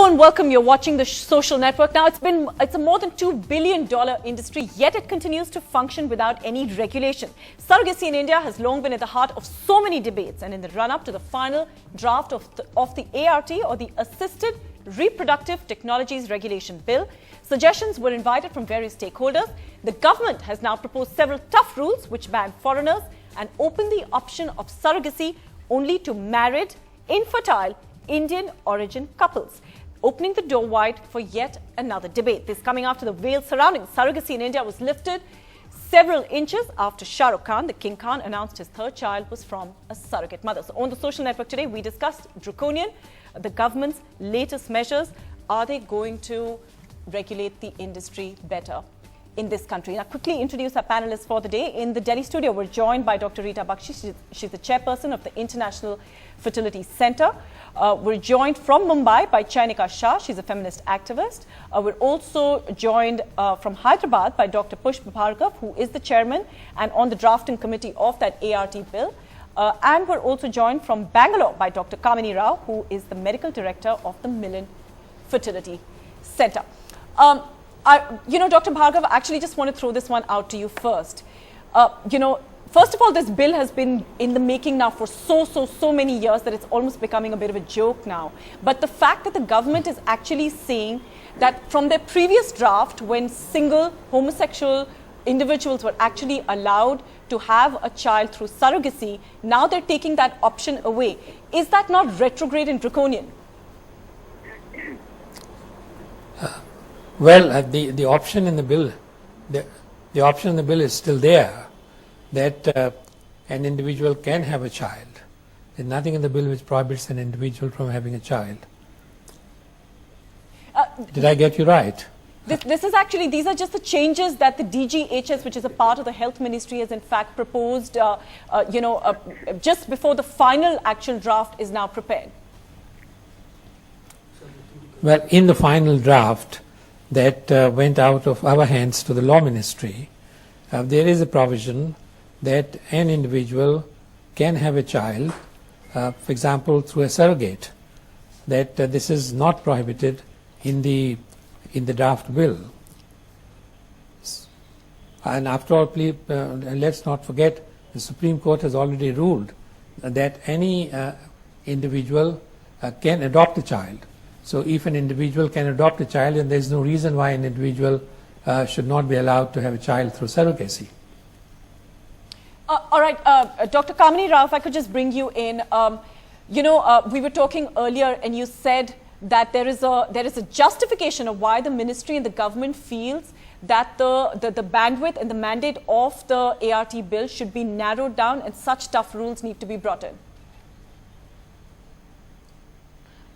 Hello and welcome. You're watching the Social Network. Now, it's a more than $2 billion industry, yet it continues to function without any regulation. Surrogacy in India has long been at the heart of so many debates, and in the run-up to the final draft of the ART, or the Assisted Reproductive Technologies Regulation Bill, suggestions were invited from various stakeholders. The government has now proposed several tough rules which ban foreigners and open the option of surrogacy only to married, infertile, Indian origin couples, opening the door wide for yet another debate. This coming after the veil surrounding surrogacy in India was lifted several inches after Shah Rukh Khan, the King Khan, announced his third child was from a surrogate mother. So on the Social Network today, we discussed draconian, the government's latest measures. Are they going to regulate the industry better in this country? Now, quickly introduce our panelists for the day. In the Delhi studio, we're joined by Dr. Rita Bakshi. She's the chairperson of the International Fertility Center. We're joined from Mumbai by Chainika Shah. She's a feminist activist. We're also joined from Hyderabad by Dr. Pushpa Bhargav, who is the chairman and on the drafting committee of that ART bill. And we're also joined from Bangalore by Dr. Kamini Rao, who is the medical director of the Millen Fertility Center. Dr. Bhargav, I actually just want to throw this one out to you first. First of all, this bill has been in the making now for so many years that it's almost becoming a bit of a joke now. But the fact that the government is actually saying that from their previous draft, when single homosexual individuals were actually allowed to have a child through surrogacy, now they're taking that option away. Is that not retrograde and draconian? Well, the option in the bill, the option in the bill is still there, that an individual can have a child. There's nothing in the bill which prohibits an individual from having a child. Did I get you right? This is actually, these are just the changes that the DGHS, which is a part of the Health Ministry, has in fact proposed, just before the final actual draft is now prepared. Well, in the final draft that went out of our hands to the Law Ministry, there is a provision that an individual can have a child, for example, through a surrogate, that this is not prohibited in the draft bill. And after all, please, let's not forget, the Supreme Court has already ruled that any individual can adopt a child. So if an individual can adopt a child, then there is no reason why an individual should not be allowed to have a child through surrogacy. All right, Dr. Kamini Rao, if I could just bring you in. We were talking earlier and you said that there is a justification of why the ministry and the government feels that the bandwidth and the mandate of the ART bill should be narrowed down and such tough rules need to be brought in.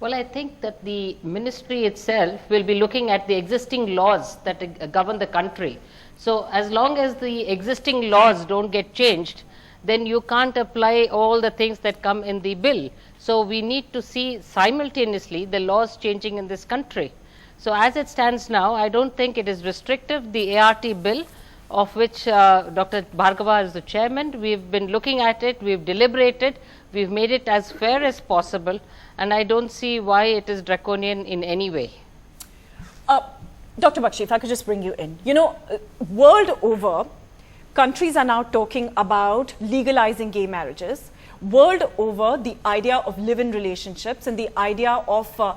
Well, I think that the ministry itself will be looking at the existing laws that govern the country. So as long as the existing laws don't get changed, then you can't apply all the things that come in the bill. So we need to see simultaneously the laws changing in this country. So as it stands now, I don't think it is restrictive. The ART bill, of which Dr. Bhargava is the chairman, we've been looking at it, we've deliberated, we've made it as fair as possible, and I don't see why it is draconian in any way. Dr. Bakshi, if I could just bring you in. World over, countries are now talking about legalizing gay marriages. World over, the idea of live-in relationships and the idea of,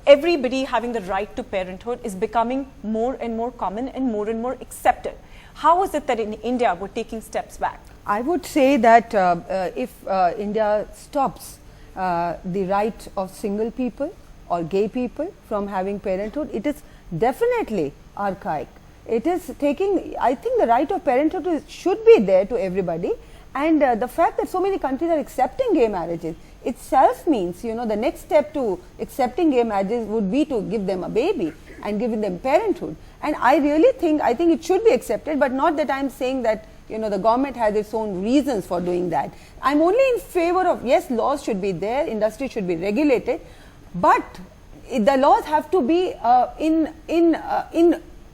everybody having the right to parenthood is becoming more and more common and more accepted. How is it that in India we're taking steps back? I would say that if India stops the right of single people or gay people from having parenthood, it is definitely archaic. It is taking, I think the right of parenthood should be there to everybody, and the fact that so many countries are accepting gay marriages itself means, the next step to accepting gay marriages would be to give them a baby and giving them parenthood. And I really think, it should be accepted, but not that I am saying that the government has its own reasons for doing that. I am only in favor of, yes, laws should be there, industry should be regulated, but the laws have to be in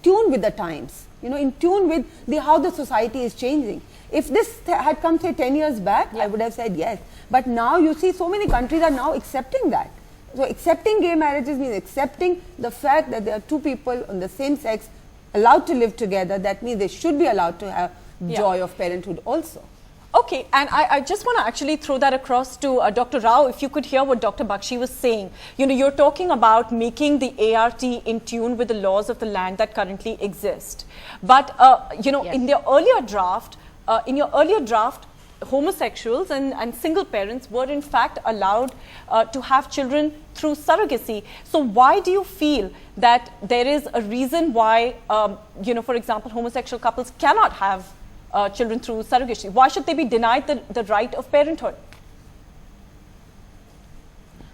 tune with the times, in tune with how the society is changing. If this had come, say, 10 years back, I would have said yes. But now you see so many countries are now accepting that. So accepting gay marriages means accepting the fact that there are two people on the same sex allowed to live together. That means they should be allowed to have joy of parenthood also. Okay, and I just want to actually throw that across to Dr. Rao. If you could hear what Dr. Bakshi was saying, you know, you're talking about making the ART in tune with the laws of the land that currently exist. But, you know, in your earlier draft, homosexuals and single parents were in fact allowed to have children through surrogacy. So why do you feel that there is a reason why, you know, for example, homosexual couples cannot have children through surrogacy? Why should they be denied the right of parenthood?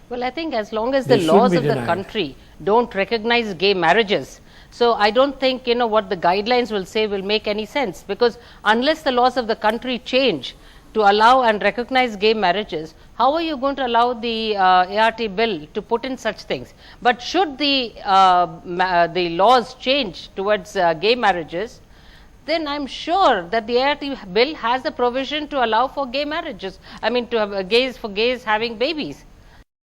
Well, I think as long as the laws of the country don't recognize gay marriages, so I don't think, you know, what the guidelines will say will make any sense, because unless the laws of the country change to allow and recognize gay marriages, how are you going to allow the ART bill to put in such things? But should the laws change towards gay marriages, then I'm sure that the ART bill has the provision to allow for gay marriages. I mean, to have gays having babies.